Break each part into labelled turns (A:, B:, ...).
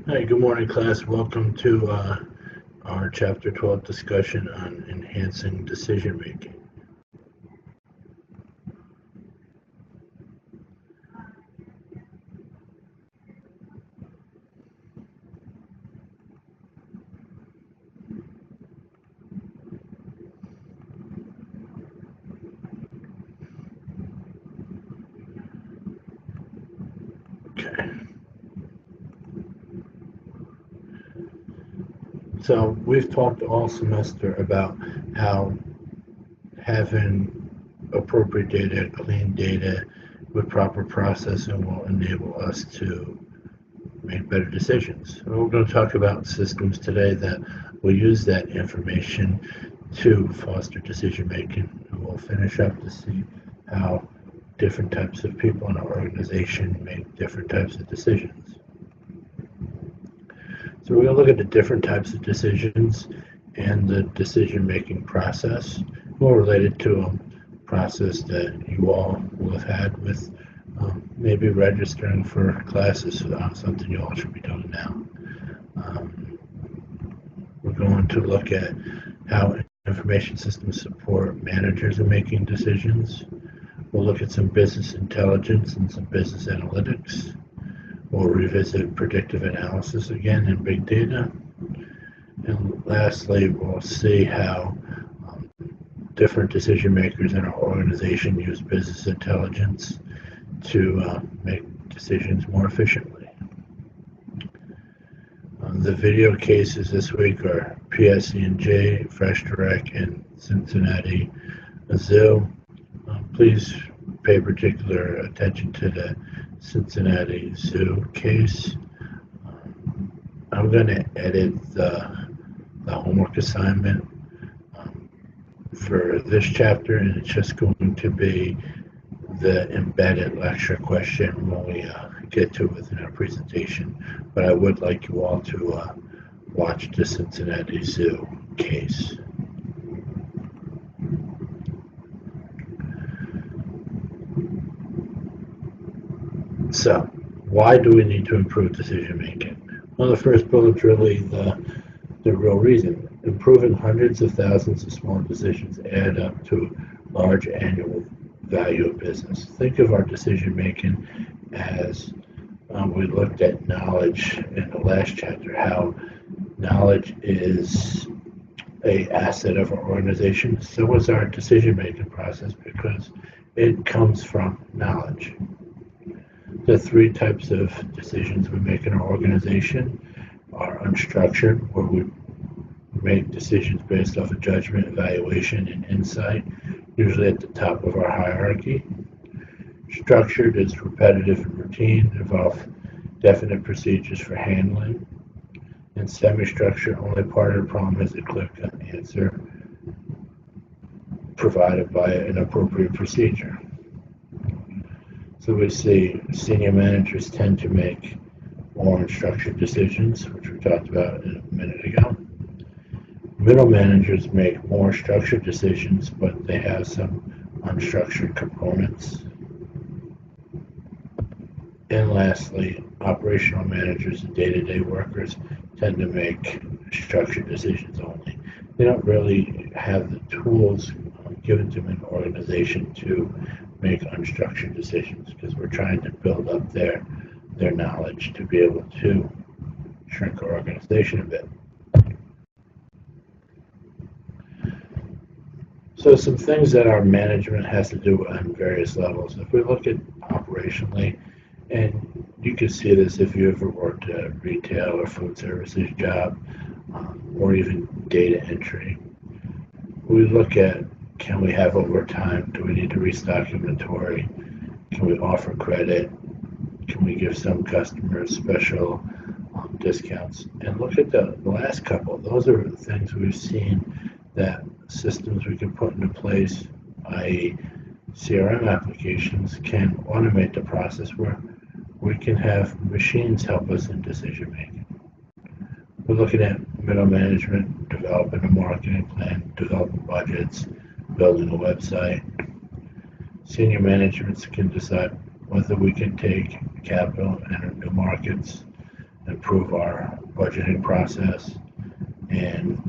A: Hi, good morning, class. Welcome to our Chapter 12 discussion on enhancing decision making. Okay. So we've talked all semester about how having appropriate data, clean data with proper processing will enable us to make better decisions. We're going to talk about systems today that will use that information to foster decision making. And we'll finish up to see how different types of people in our organization make different types of decisions. So we're going to look at the different types of decisions and the decision-making process, more related to a process that you all will have had with maybe registering for classes, something you all should be doing now. We're going to look at how information systems support managers in making decisions. We'll look at some business intelligence and some business analytics. We'll revisit predictive analysis again in big data. And lastly, we'll see how different decision makers in our organization use business intelligence to make decisions more efficiently. The video cases this week are PSE&J, Fresh Direct, and Cincinnati Zoo. Please pay particular attention to the Cincinnati Zoo case. I'm going to edit the homework assignment for this chapter, and it's just going to be the embedded lecture question when we get to it within our presentation. But I would like you all to watch the Cincinnati Zoo case. So, why do we need to improve decision making? Well, the first bullet's really the real reason. Improving hundreds of thousands of small decisions add up to large annual value of business. Think of our decision making as we looked at knowledge in the last chapter, how knowledge is a asset of our organization. So is our decision making process because it comes from knowledge. The three types of decisions we make in our organization are unstructured, where we make decisions based off of judgment, evaluation, and insight, usually at the top of our hierarchy. Structured is repetitive and routine, involve definite procedures for handling. And semi-structured, only part of the problem is a clear-cut answer provided by an appropriate procedure. So we see senior managers tend to make more unstructured decisions, which we talked about a minute ago. Middle managers make more structured decisions, but they have some unstructured components. And lastly, operational managers and day-to-day workers tend to make structured decisions only. They don't really have the tools given to them in an organization to make unstructured decisions, because we're trying to build up their knowledge to be able to shrink our organization a bit. So some things that our management has to do on various levels. If we look at operationally, and you can see this if you ever worked at a retail or food services job, or even data entry. We look at, can we have overtime? Do we need to restock inventory? Can we offer credit? Can we give some customers special discounts? And look at the last couple. Those are the things we've seen that systems we can put into place, i.e. CRM applications, can automate the process where we can have machines help us in decision making. We're looking at middle management, developing a marketing plan, developing budgets, building a website. Senior managements can decide whether we can take capital and enter new markets, improve our budgeting process and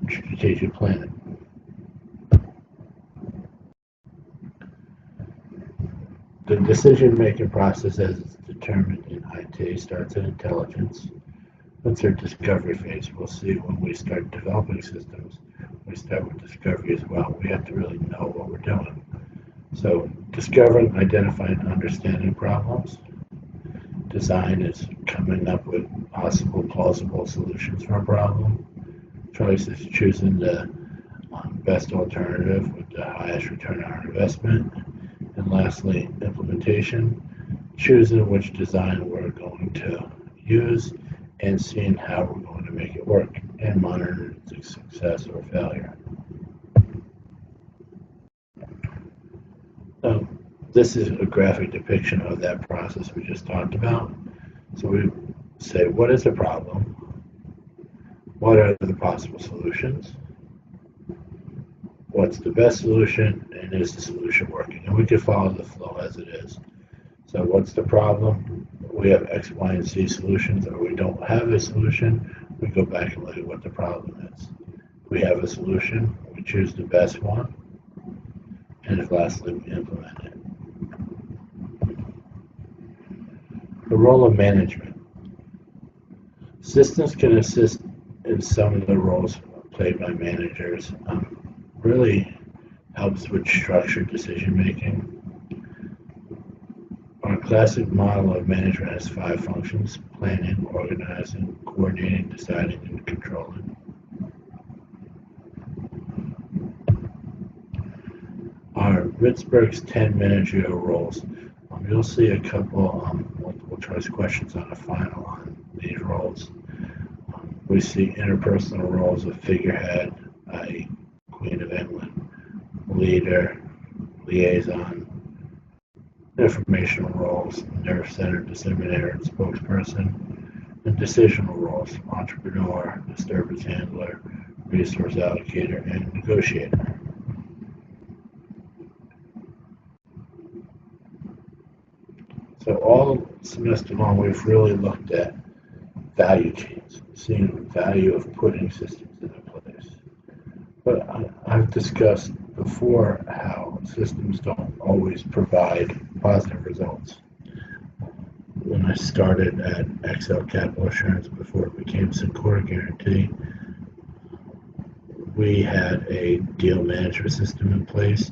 A: strategic planning. The decision-making process as it's determined in IT starts at intelligence. That's our discovery phase. We'll see when we start developing systems, we start with discovery as well. We have to really know what we're doing. So discovering, identifying, understanding problems. Design is coming up with possible, plausible solutions for a problem. Choice is choosing the best alternative with the highest return on our investment. And lastly, implementation, choosing which design we're going to use and seeing how we're going to make it work and monitoring its success or failure. So this is a graphic depiction of that process we just talked about. So we say, what is the problem? What are the possible solutions? What's the best solution? And is the solution working? And we can follow the flow as it is. So what's the problem? We have X, Y, and Z solutions, or we don't have a solution. We go back and look at what the problem is. We have a solution. We choose the best one. And lastly, we implement it. The role of management. Systems can assist in some of the roles played by managers. Really helps with structured decision making. Our classic model of management has 5 functions: planning, organizing, coordinating, deciding, and controlling. Our Ritzberg's 10 managerial roles. You'll see a couple multiple choice questions on the final on these roles. We see interpersonal roles of figurehead, i.e. Queen of England, leader, liaison, informational roles, nerve-centered disseminator and spokesperson, and decisional roles, entrepreneur, disturbance handler, resource allocator, and negotiator. So all semester long, we've really looked at value chains, seeing the value of putting systems into place. But I've discussed before how systems don't always provide positive results. When I started at Excel Capital Assurance before it became Syncora Guarantee, we had a deal management system in place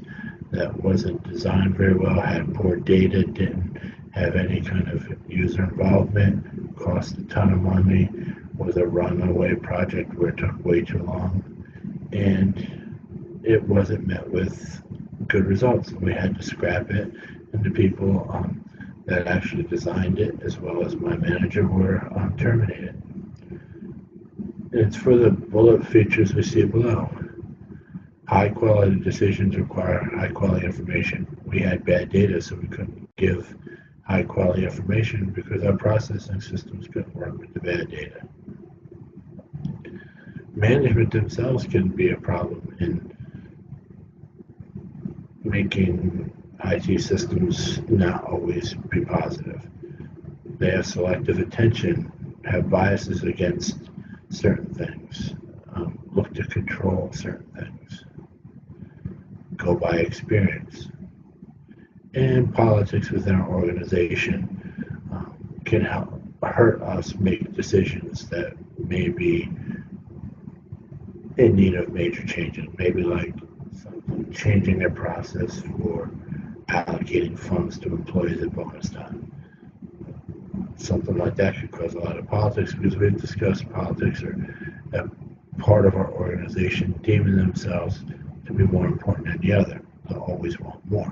A: that wasn't designed very well, had poor data, didn't have any kind of user involvement, cost a ton of money, was a runaway project where it took way too long, and it wasn't met with good results. We had to scrap it, and the people that actually designed it, as well as my manager, were terminated. It's for the bullet features we see below. High quality decisions require high quality information. We had bad data, so we couldn't give high quality information because our processing systems couldn't work with the bad data. Management themselves can be a problem in making IT systems not always be positive. They have selective attention, have biases against certain things, look to control certain things, go by experience. And politics within our organization can hurt us make decisions that may be in need of major changes, maybe like changing their process for allocating funds to employees at bonus time. Something like that could cause a lot of politics because we've discussed politics are a part of our organization deeming themselves to be more important than the other. They'll always want more.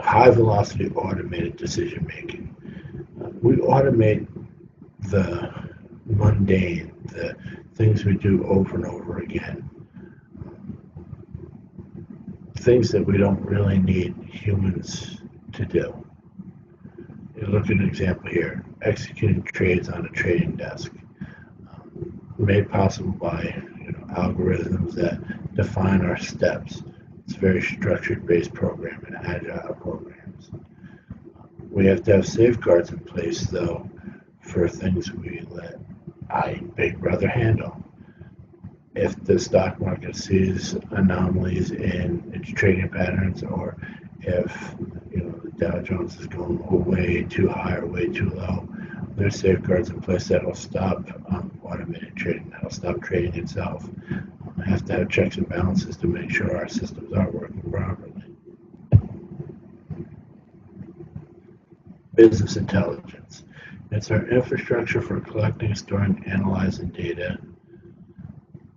A: High velocity automated decision making. We automate the mundane, the things we do over and over again. Things that we don't really need humans to do. You look at an example here, executing trades on a trading desk, made possible by algorithms that define our steps It's very structured-based program and agile programs. We have to have safeguards in place, though, for things we let Big Brother handle. If the stock market sees anomalies in its trading patterns, or if the Dow Jones is going way too high or way too low, there's safeguards in place that'll stop automated trading, that'll stop trading itself. We have to have checks and balances to make sure our systems are working properly. Business intelligence. It's our infrastructure for collecting, storing, analyzing data.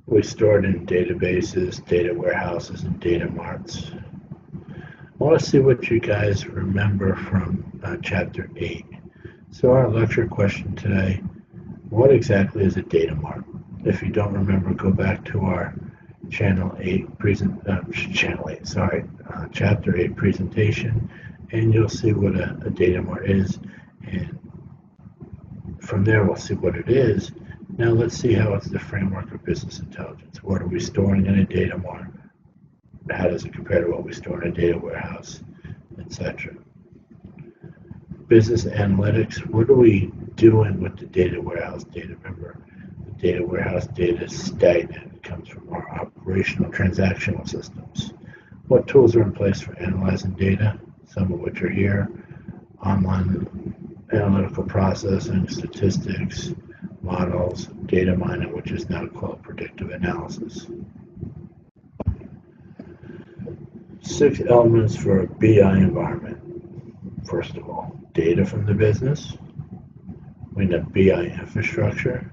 A: We store it in databases, data warehouses, and data marts. I want to see what you guys remember from Chapter 8. So our lecture question today, what exactly is a data mart? If you don't remember, go back to our Chapter 8 presentation, and you'll see what a data mart is, and from there we'll see what it is. Now let's see how it's the framework of business intelligence. What are we storing in a data mart? How does it compare to what we store in a data warehouse, etc. Business analytics, what are we doing with the data warehouse data? Remember, the data warehouse data is stagnant. It comes from our operational transactional systems. What tools are in place for analyzing data? Some of which are here. Online analytical processing, statistics, models, data mining, which is now called predictive analysis. 6 elements for a BI environment. First of all, data from the business. We need a BI infrastructure.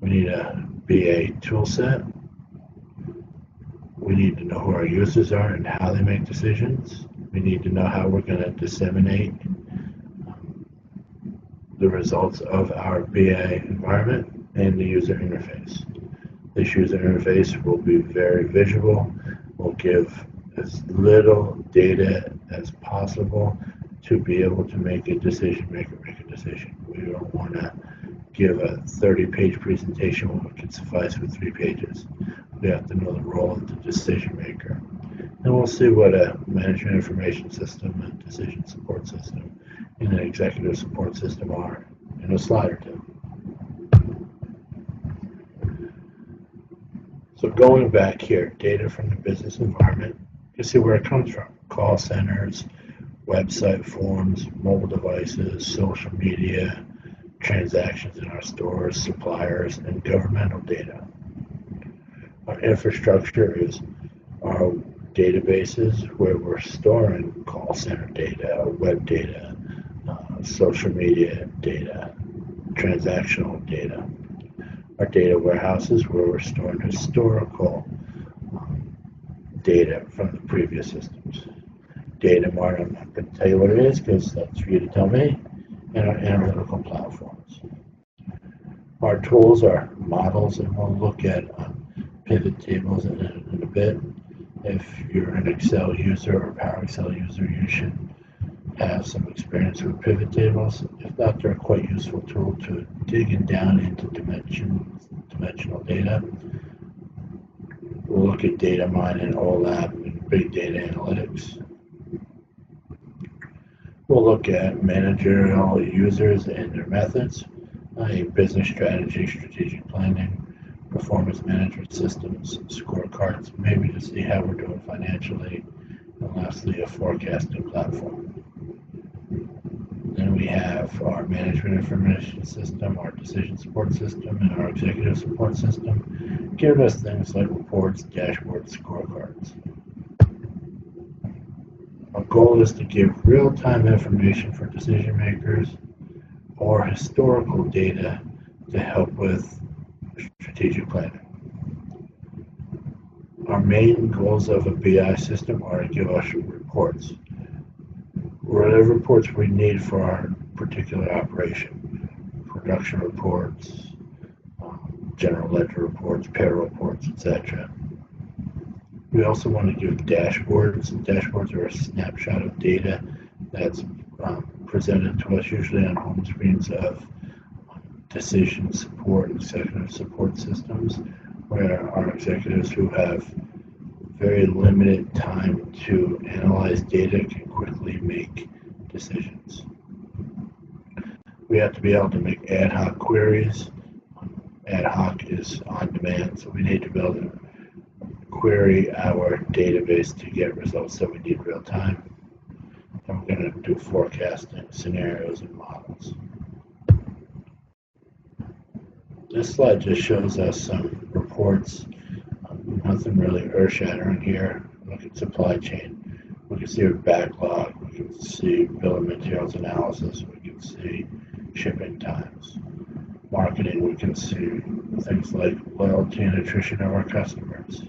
A: We need a BA toolset. We need to know who our users are and how they make decisions. We need to know how we're going to disseminate the results of our BI environment and the user interface. This user interface will be very visual. We'll give as little data as possible to be able to make a decision maker make a decision. We don't want to give a 30-page presentation when it can suffice with 3 pages. We have to know the role of the decision maker. And we'll see what a management information system, a decision support system, and an executive support system are in a slide or two. So going back here, data from the business environment, you see where it comes from. Call centers, website forms, mobile devices, social media, transactions in our stores, suppliers, and governmental data. Our infrastructure is our databases where we're storing call center data, web data, social media data, transactional data. Our data warehouses where we're storing historical data from the previous systems. Data mart, I'm not going to tell you what it is because that's for you to tell me, and our analytical platforms. Our tools are models, and we'll look at pivot tables in a bit. If you're an Excel user or Power Excel user, you should have some experience with pivot tables. If not, they're a quite useful tool to digging down into dimensional data. We'll look at data mining, OLAP, and big data analytics. We'll look at managerial users and their methods, business strategy, strategic planning, performance management systems, scorecards, maybe to see how we're doing financially, and lastly, a forecasting platform. Then we have our management information system, our decision support system, and our executive support system, giving us things like reports, dashboards, scorecards. Our goal is to give real-time information for decision makers or historical data to help with strategic planning. Our main goals of a BI system are to give us reports. Whatever reports we need for our particular operation. Production reports, general ledger reports, payroll reports, etc. We also want to give dashboards. Dashboards are a snapshot of data that's presented to us usually on home screens of decision support and executive support systems, where our executives who have very limited time to analyze data, can quickly make decisions. We have to be able to make ad hoc queries. Ad hoc is on demand, so we need to be able to query our database to get results that we need real time. And we're going to do forecasting, scenarios, and models. This slide just shows us some reports. Nothing really earth-shattering here. Look at supply chain. We can see our backlog. We can see bill of materials analysis. We can see shipping times. Marketing, we can see things like loyalty and attrition of our customers.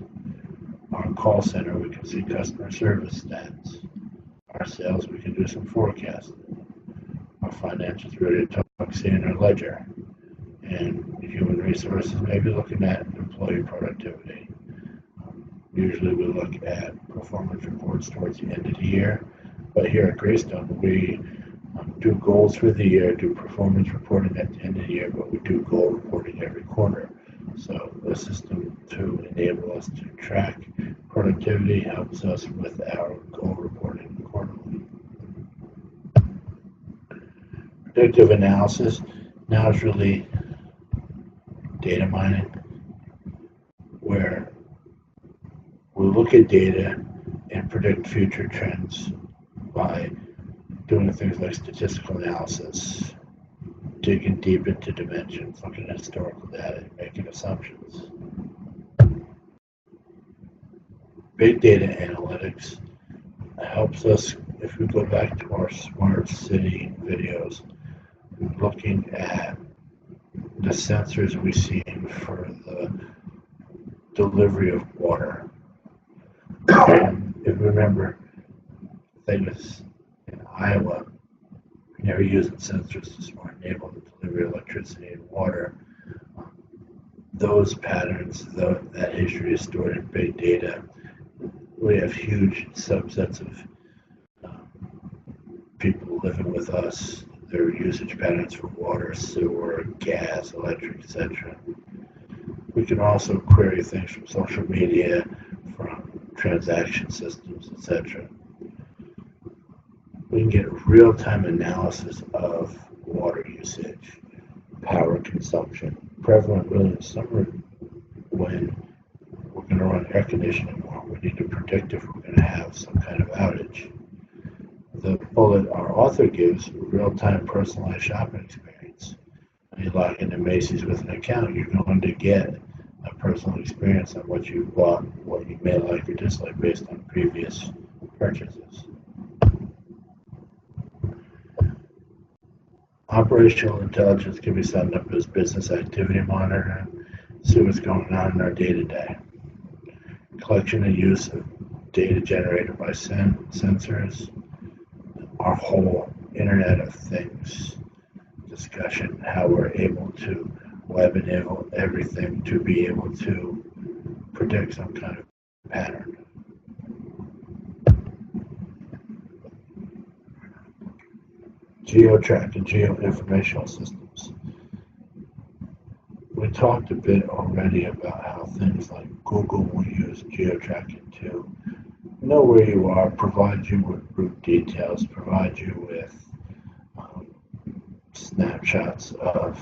A: Our call center, we can see customer service stats. Our sales, we can do some forecasting. Our financials, we're to talk, see in our ledger. And human resources, maybe looking at employee productivity. Usually we look at performance reports towards the end of the year, but here at Greystone, we do goals for the year, do performance reporting at the end of the year, but we do goal reporting every quarter. So the system to enable us to track productivity helps us with our goal reporting quarterly. Predictive analysis now is really data mining, where we look at data and predict future trends by doing things like statistical analysis, digging deep into dimensions, looking at historical data, and making assumptions. Big data analytics helps us, if we go back to our smart city videos, looking at the sensors we see for the delivery of water. If you remember, things in Iowa, they were using sensors to smart enable the delivery of electricity and water. Those patterns, that history is stored in big data. We have huge subsets of people living with us, their usage patterns for water, sewer, gas, electric, etc. We can also query things from social media, from transaction systems, etc. We can get real-time analysis of water usage, power consumption, prevalent really in summer when we're going to run air conditioning more. We need to predict if we're going to have some kind of outage. The bullet our author gives, real-time personalized shopping experience. When you log into Macy's with an account, you're going to get a personal experience on what you bought, what you may like or dislike based on previous purchases. Operational intelligence can be set up as business activity monitoring, see what's going on in our day-to-day. Collection and use of data generated by sensors, our whole Internet of Things discussion, how we're able to web enable everything to be able to predict some kind of pattern. Geotrack and geoinformational systems. We talked a bit already about how things like Google will use geotracking to know where you are, provide you with route details, provide you with snapshots of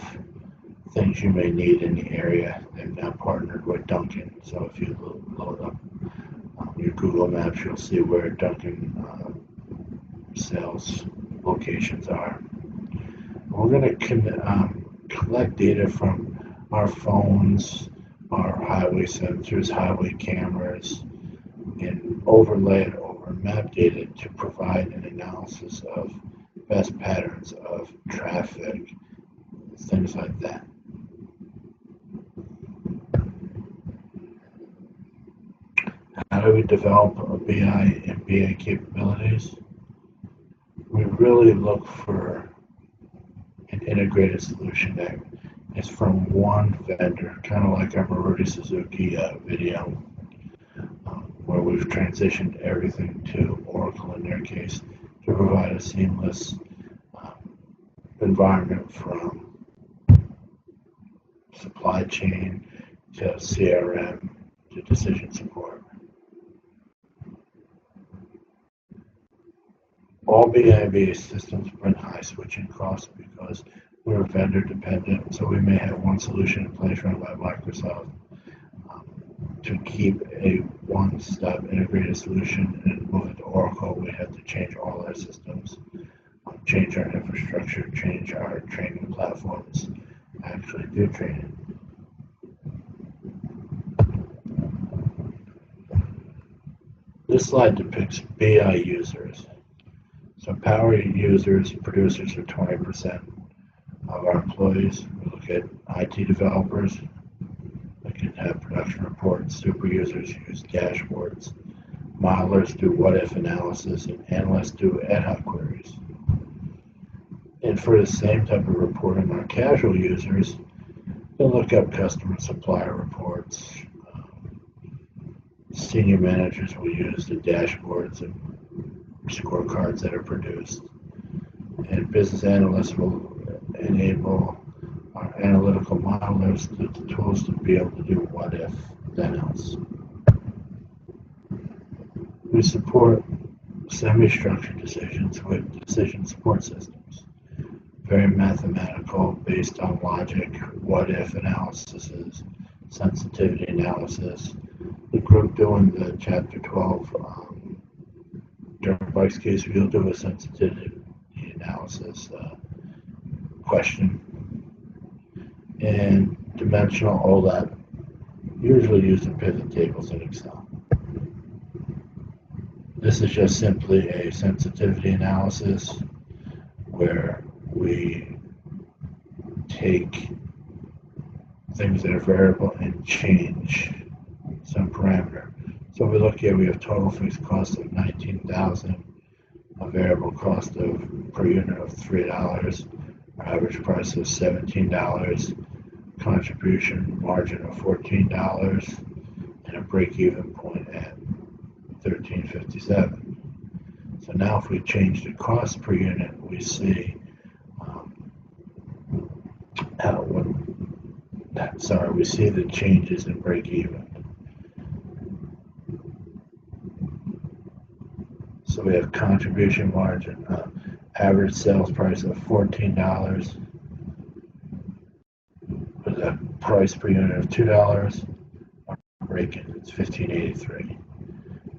A: things you may need in the area. They've now partnered with Dunkin', so if you load up your Google Maps, you'll see where Dunkin' sales locations are. We're going to collect data from our phones, our highway sensors, highway cameras, and overlay it over map data to provide an analysis of best patterns of traffic, things like that. How do we develop a BI and BA capabilities? We really look for an integrated solution that is from one vendor, kind of like our Maruti Suzuki video, where we've transitioned everything to Oracle in their case to provide a seamless environment from supply chain to CRM to decision support. All BIB systems bring high switching costs because we're vendor dependent, so we may have one solution in place run by Microsoft. To keep a one-stop integrated solution and move it to Oracle, we had to change all our systems, change our infrastructure, change our training platforms, actually do training. This slide depicts BI users. So power users, producers are 20% of our employees. We look at IT developers. They can have production reports. Super users use dashboards. Modelers do what-if analysis, and analysts do ad hoc queries. And for the same type of reporting, our casual users, they look up customer supplier reports. Senior managers will use the dashboards and scorecards that are produced. And business analysts will enable our analytical modelers the tools to be able to do what-if analysis. We support semi-structured decisions with decision support systems. Very mathematical, based on logic, what-if analysis, sensitivity analysis. The group doing the Chapter 12 dirt bikes case, we'll do a sensitivity analysis question. And dimensional OLAP, usually using pivot tables in Excel. This is just simply a sensitivity analysis where we take things that are variable and change some parameter. So we look here, we have total fixed cost of $19,000, a variable cost of per unit of $3, our average price of $17, contribution margin of $14, and a break-even point at $13.57. So now if we change the cost per unit, we see we see the changes in break-even. So we have contribution margin, average sales price of $14, with a price per unit of $2. Break-even, it's $15.83.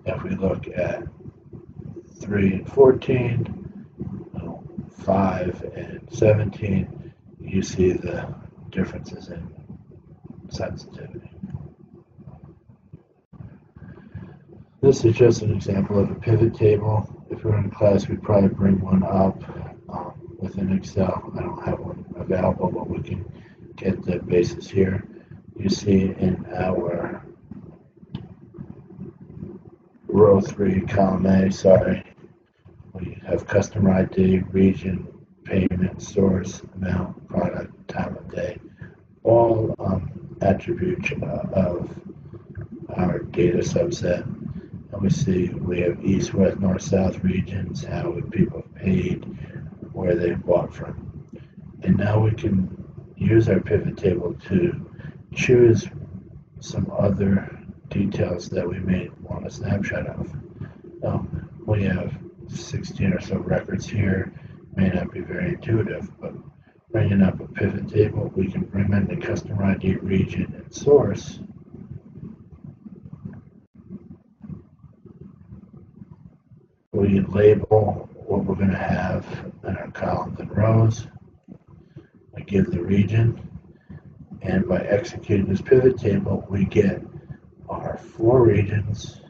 A: If we look at 3 and 14, 5 and 17, you see the differences in sensitivity. This is just an example of a pivot table. If we were in class, we'd probably bring one up within Excel. I don't have one available, but we can get the basis here. You see in our row 3, column A, we have customer ID, region, payment, source, amount, product, time of day, all attributes of our data subset. And we see we have east, west, north, south regions, how people have paid, where they bought from. And now we can use our pivot table to choose some other details that we may want a snapshot of. We have 16 or so records here. May not be very intuitive, but bringing up a pivot table, we can bring in the customer ID, region, and source. We label what we're going to have in our columns and rows. We give the region, and by executing this pivot table, we get our 4 regions,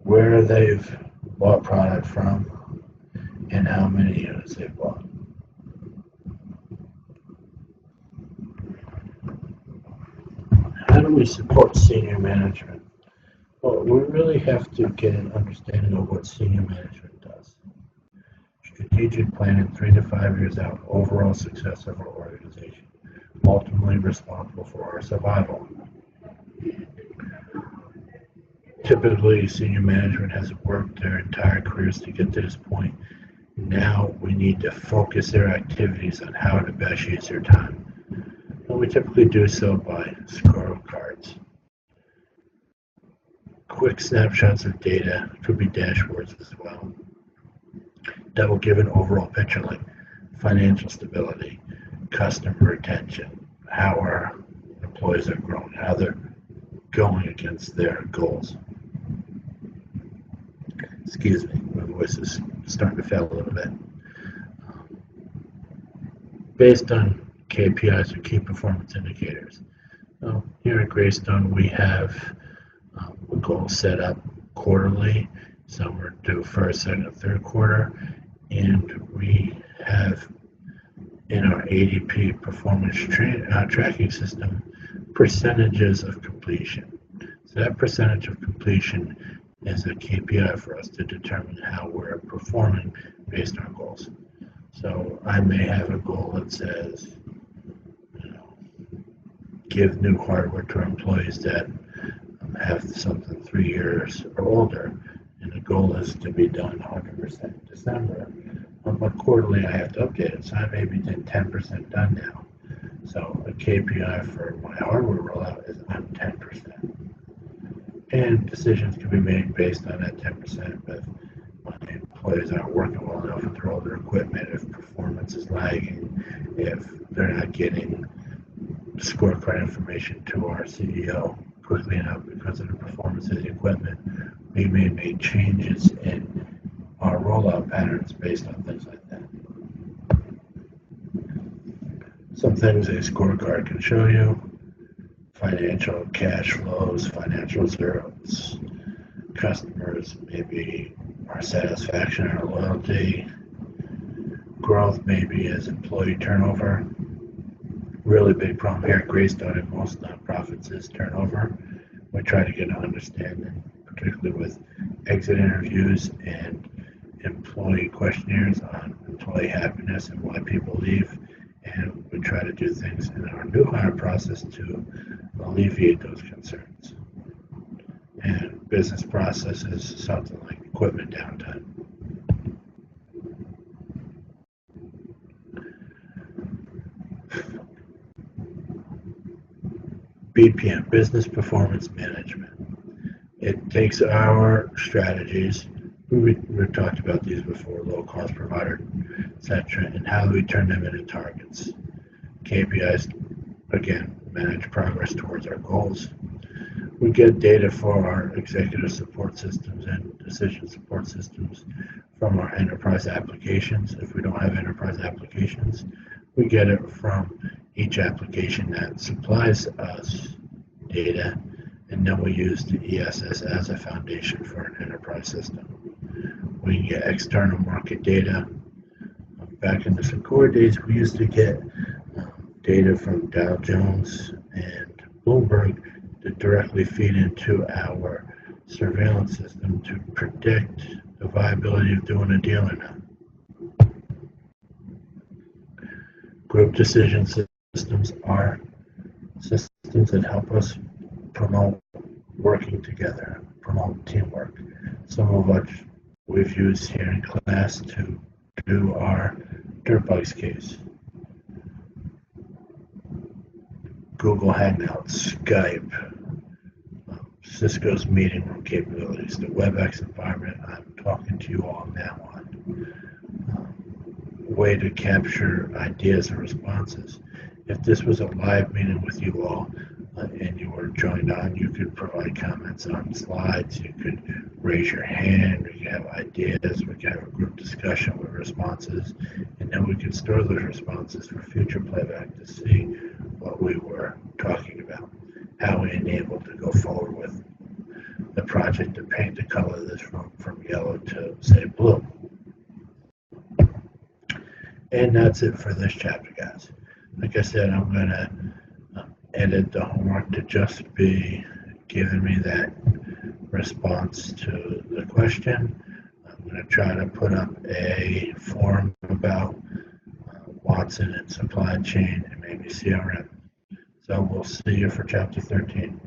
A: where they've bought product from, and how many units they've bought. How do we support senior management? Well, we really have to get an understanding of what senior management does. Strategic planning 3 to 5 years out, overall success of our organization, ultimately responsible for our survival. Typically, senior management has worked their entire careers to get to this point. Now we need to focus their activities on how to best use their time. And we typically do so by scorecards. Quick snapshots of data, could be dashboards as well. that will give an overall picture like financial stability, customer retention, how our employees are growing, how they're going against their goals. Excuse me, my voice is starting to fail a little bit. Based on KPIs or key performance indicators. So here at Greystone, we have a goal set up quarterly. Some are due first, second, and third quarter, and we have in our ADP performance tracking system percentages of completion. So that percentage of completion is a KPI for us to determine how we're performing based on goals. So I may have a goal that says, give new hardware to our employees that have something 3 years or older, and the goal is to be done 100% in December. But quarterly I have to update it, so I may be 10% done now. So a KPI for my hardware rollout is I'm 10%. And decisions can be made based on that 10%, but when the employees aren't working well enough with their older equipment, if performance is lagging, if they're not getting scorecard information to our CEO quickly enough because of the performance of the equipment, we may make changes in our rollout patterns based on things like that. Some things a scorecard can show you: financial cash flows, financial reserves, customers, maybe our satisfaction, our loyalty, growth maybe as employee turnover. Really big problem here at Greystone and most nonprofits is turnover. We try to get an understanding, particularly with exit interviews and employee questionnaires, on employee happiness and why people leave. And we try to do things in our new hire process to alleviate those concerns. And business processes, something like equipment downtime. BPM, Business Performance Management. It takes our strategies, we've talked about these before, low cost provider, etc., and how do we turn them into targets. KPIs, again, manage progress towards our goals. We get data for our executive support systems and decision support systems from our enterprise applications. If we don't have enterprise applications, we get it from each application that supplies us data, and then we use the ESS as a foundation for an enterprise system. We can get external market data. Back in the Secure days, we used to get data from Dow Jones and Bloomberg to directly feed into our surveillance system to predict the viability of doing a deal or not. Group decision systems are systems that help us promote working together, promote teamwork. Some of which we've used here in class to do our dirt bikes case. Google Hangouts, Skype, Cisco's meeting room capabilities, the WebEx environment I'm talking to you all now on. Way to capture ideas and responses. If this was a live meeting with you all and you were joined on, you could provide comments on slides, you could raise your hand, we could have ideas, we could have a group discussion with responses, and then we could store those responses for future playback to see what we were talking about, how we enabled to go forward with the project to paint the color of this room from yellow to, say, blue. And that's it for this chapter, guys. Like I said, I'm going to edit the homework to just be giving me that response to the question. I'm going to try to put up a form about Watson and supply chain and maybe CRM. So we'll see you for chapter 13.